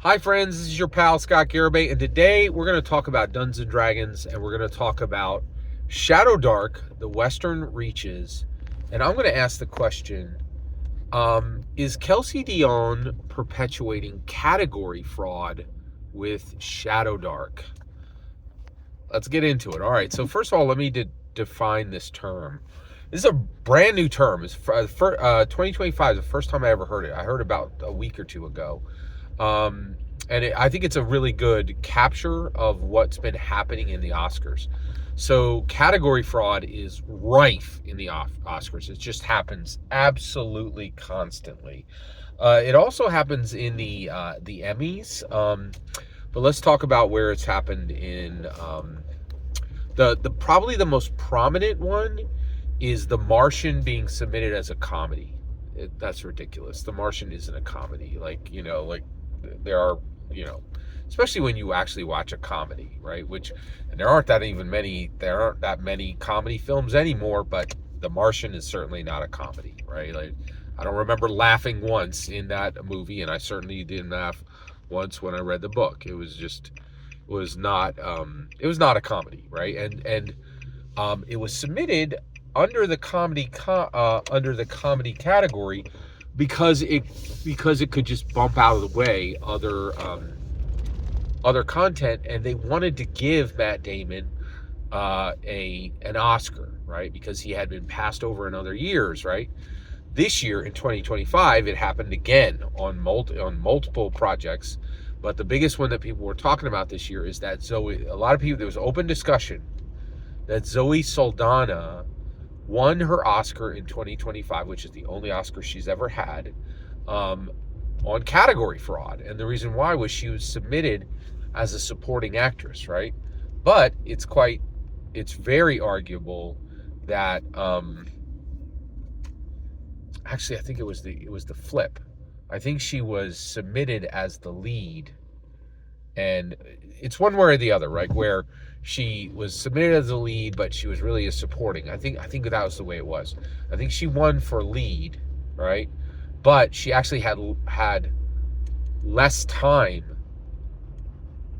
Hi friends, this is your pal Scott Garibay, and today we're going to talk about Dungeons and Dragons, and we're going to talk about Shadowdark, the Western Reaches, and I'm going to ask the question, is Kelsey Dion perpetuating category fraud with Shadowdark? Let's get into it. All right, so first of all, let me define this term. This is a brand new term. It's 2025 is the first time I ever heard it. I heard about a week or two ago. I think it's a really good capture of what's been happening in the Oscars. So category fraud is rife in the Oscars. It just happens absolutely constantly. It also happens in the Emmys. But let's talk about where it's happened in the probably the most prominent one is The Martian being submitted as a comedy. That's ridiculous. The Martian isn't a comedy. There are, especially when you actually watch a comedy, right? And there aren't that many comedy films anymore, but The Martian is certainly not a comedy, right? Like, I don't remember laughing once in that movie, and I certainly didn't laugh once when I read the book. It was not a comedy, right? And it was submitted under the comedy category because it could just bump out of the way other content, and they wanted to give Matt Damon an Oscar, right? Because he had been passed over in other years, right? This year in 2025, it happened again on multiple projects, but the biggest one that people were talking about this year is that there was open discussion that Zoe Saldana won her Oscar in 2025, which is the only Oscar she's ever had, on category fraud. And the reason why was she was submitted as a supporting actress, right? But it's very arguable that actually I think it was the flip. I think she was submitted as the lead, and it's one way or the other, right? Where she was submitted as a lead, but she was really a supporting. I think that was the way it was. I think she won for lead, right? But she actually had less time.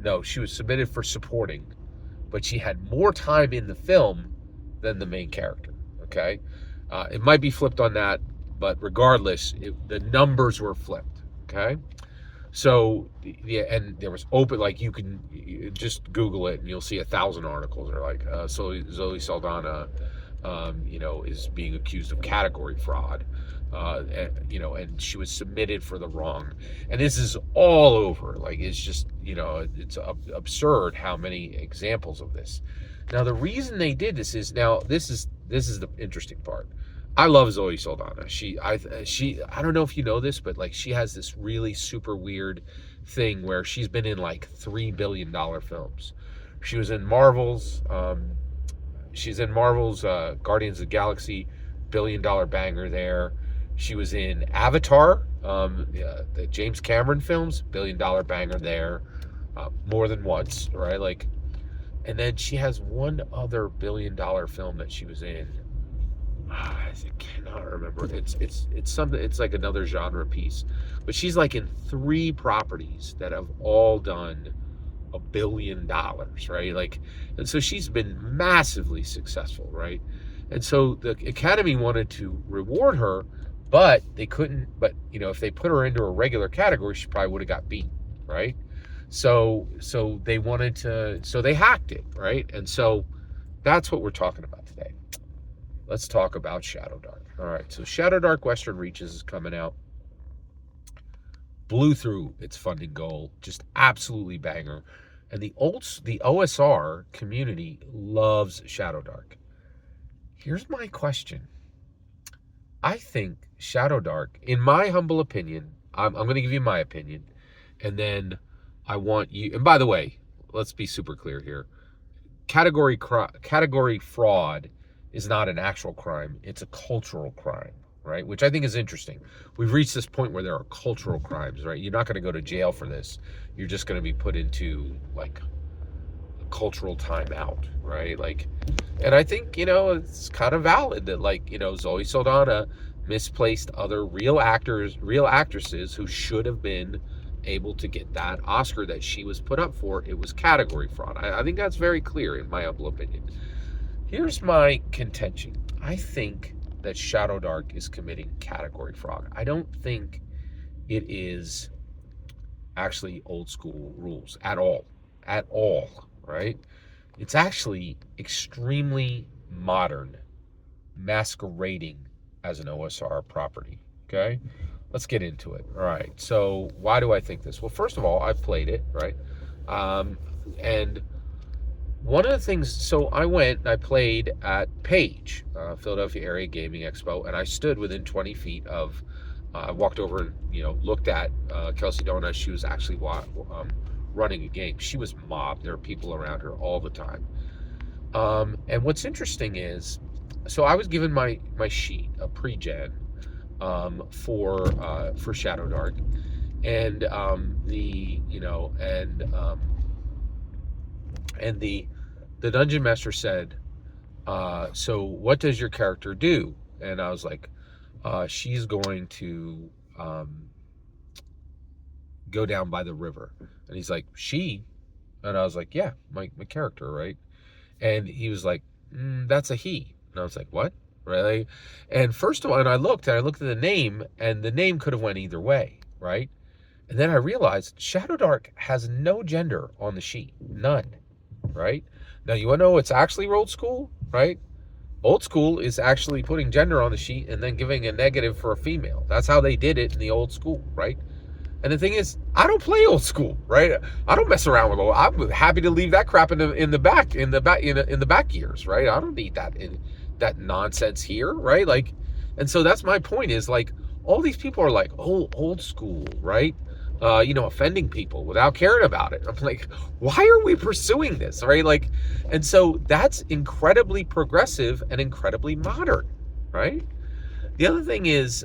No, she was submitted for supporting, but she had more time in the film than the main character. Okay, it might be flipped on that, but regardless, the numbers were flipped. Okay. So, yeah, and there was open, like you just Google it and you'll see 1,000 articles that are like, Zoe Saldana, is being accused of category fraud, and she was submitted for the wrong. And this is all over. Like, it's just, it's absurd how many examples of this. Now, the reason they did this is, this is the interesting part. I love Zoe Saldana. I don't know if you know this, but like she has this really super weird thing where she's been in like $3 billion films. She was in Marvel's. She's in Marvel's Guardians of the Galaxy, $1 billion banger there. She was in Avatar, the James Cameron films, $1 billion banger there, more than once, right? Like, and then she has one other $1 billion film that she was in. I cannot remember. It's something. It's like another genre piece, but she's like in 3 properties that have all done $1 billion, right? Like, and so she's been massively successful, right? And so the Academy wanted to reward her, but they couldn't. But if they put her into a regular category, she probably would have got beat, right? So they wanted to. So they hacked it, right? And so that's what we're talking about today. Let's talk about Shadowdark. All right, so Shadowdark Western Reaches is coming out. Blew through its funding goal, just absolutely banger. And the OSR community loves Shadowdark. Here's my question. I think Shadowdark, in my humble opinion, I'm going to give you my opinion, and then I want you, and by the way, let's be super clear here. Category fraud is not an actual crime. It's a cultural crime, right? Which I think is interesting. We've reached this point where there are cultural crimes, right? You're not going to go to jail for this. You're just going to be put into like a cultural timeout, right? Like, and I think, it's kind of valid that Zoe Saldana misplaced other real actresses who should have been able to get that Oscar that she was put up for. It was category fraud. I think that's very clear in my humble opinion. Here's my contention. I think that Shadowdark is committing category fraud. I don't think it is actually old school rules at all. At all, right? It's actually extremely modern, masquerading as an OSR property. Okay? Let's get into it. All right. So why do I think this? Well, first of all, I've played it, right? And one of the things, so I went and I played at Page, Philadelphia Area Gaming Expo, and I stood within 20 feet of, I walked over and, looked at Kelsey Dona. She was actually running a game. She was mobbed. There were people around her all the time. And what's interesting is, so I was given my sheet, a pre-gen, for Shadowdark, and the dungeon master said, so what does your character do? And I was like, she's going to go down by the river. And he's like, she? And I was like, yeah, my character, right? And he was like, that's a he. And I was like, what? Right? And first of all, and I looked at the name, and the name could have went either way, right? And then I realized Shadowdark has no gender on the sheet. None, right? Now, you want to know what's actually old school, right? Old school is actually putting gender on the sheet and then giving a negative for a female. That's how they did it in the old school, right? And the thing is, I don't play old school, right? I don't mess around with old. I'm happy to leave that crap in the back years, right? I don't need that nonsense here, right? Like, and so that's my point is, like, all these people are like, oh, old school, right? Offending people without caring about it. I'm like, why are we pursuing this, right? Like, and so that's incredibly progressive and incredibly modern, right? The other thing is,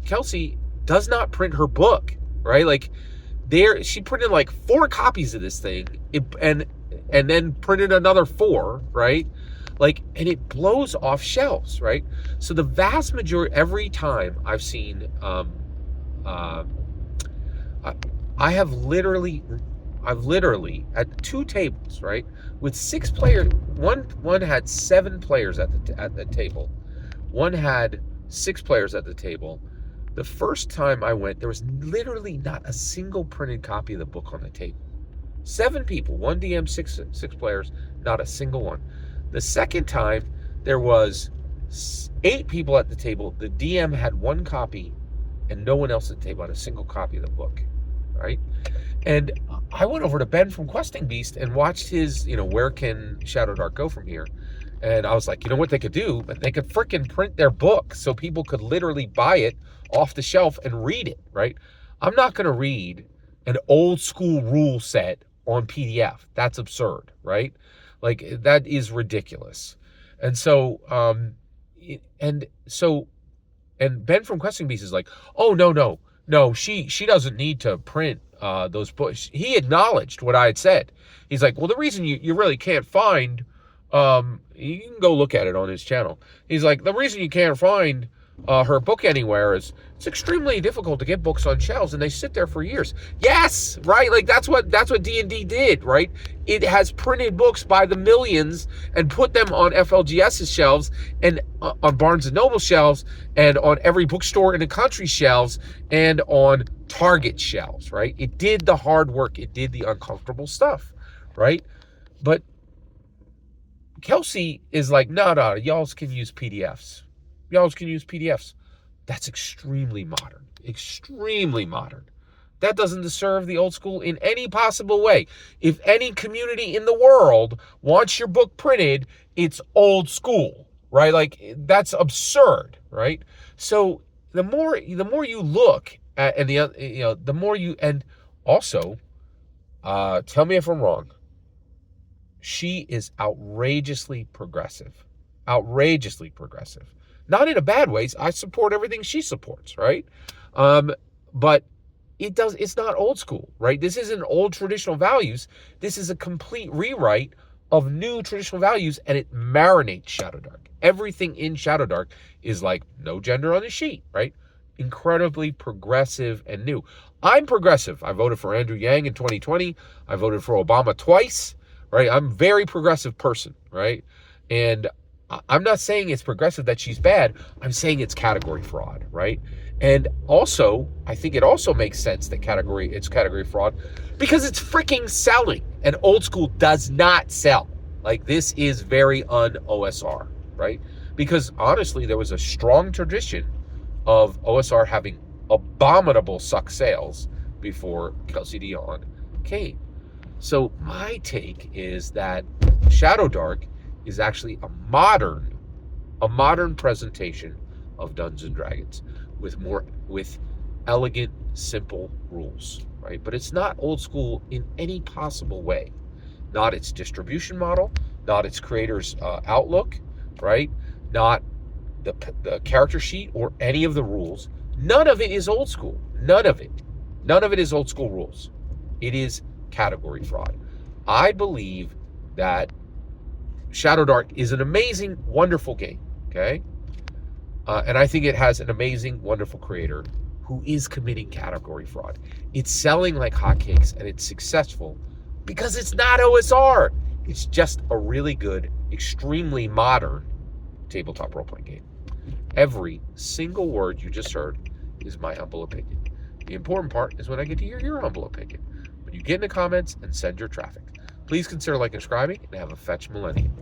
Kelsey does not print her book, right? Like, she printed like 4 copies of this thing, and then printed another 4, right? Like, and it blows off shelves, right? So the vast majority, every time I've seen, I've literally at 2 tables, right, with 6 players. One had 7 players at the table. One had 6 players at the table. The first time I went, there was literally not a single printed copy of the book on the table. 7 people, 1 DM, 6 players, not a single one. The second time, there was 8 people at the table. The DM had 1 copy, and no one else at the table had a single copy of the book, right? And I went over to Ben from Questing Beast and watched his, where can Shadowdark go from here? And I was like, you know what they could do? They could freaking print their book so people could literally buy it off the shelf and read it, right? I'm not going to read an old school rule set on PDF. That's absurd, right? Like, that is ridiculous. And so, and Ben from Questing Beast is like, oh, no, she doesn't need to print those books. He acknowledged what I had said. He's like, well, the reason you really can't find, you can go look at it on his channel. He's like, the reason you can't find her book anywhere is it's extremely difficult to get books on shelves, and they sit there for years. Yes, right? Like, that's what D&D did, right? It has printed books by the millions and put them on FLGS's shelves, and on Barnes & Noble shelves, and on every bookstore in the country shelves, and on Target shelves, right? It did the hard work. It did the uncomfortable stuff, right? But Kelsey is like, no, y'all can use PDFs. That's extremely modern. Extremely modern. That doesn't deserve the old school in any possible way. If any community in the world wants your book printed, it's old school, right? Like, that's absurd, right? So the more you look at, and the more you, and also, tell me if I'm wrong, she is outrageously progressive. Outrageously progressive. Not in a bad way. I support everything she supports, right? But it's not old school, right? This isn't old traditional values. This is a complete rewrite of new traditional values, and it marinates Shadowdark. Everything in Shadowdark is like, no gender on the sheet, right? incredibly progressive and new. I'm progressive. I voted for Andrew Yang in 2020. I voted for Obama twice, right? I'm a very progressive person, right? And I'm not saying it's progressive that she's bad. I'm saying it's category fraud, right? And also, I think it also makes sense that it's category fraud because it's freaking selling. And old school does not sell. Like, this is very un-OSR, right? Because honestly, there was a strong tradition of OSR having abominable suck sales before Kelsey Dion came. So my take is that Shadowdark is actually a modern presentation of Dungeons and Dragons with elegant, simple rules, right? But it's not old school in any possible way. Not its distribution model, not its creator's outlook, right? Not the character sheet or any of the rules. None of it is old school. None of it. None of it is old school rules. It is category fraud. I believe that Shadowdark is an amazing, wonderful game, okay? And I think it has an amazing, wonderful creator who is committing category fraud. It's selling like hotcakes, and it's successful because it's not OSR. It's just a really good, extremely modern tabletop role-playing game. Every single word you just heard is my humble opinion. The important part is when I get to hear your humble opinion. When you get in the comments and send your traffic. Please consider liking and subscribing, and have a fetch millennium.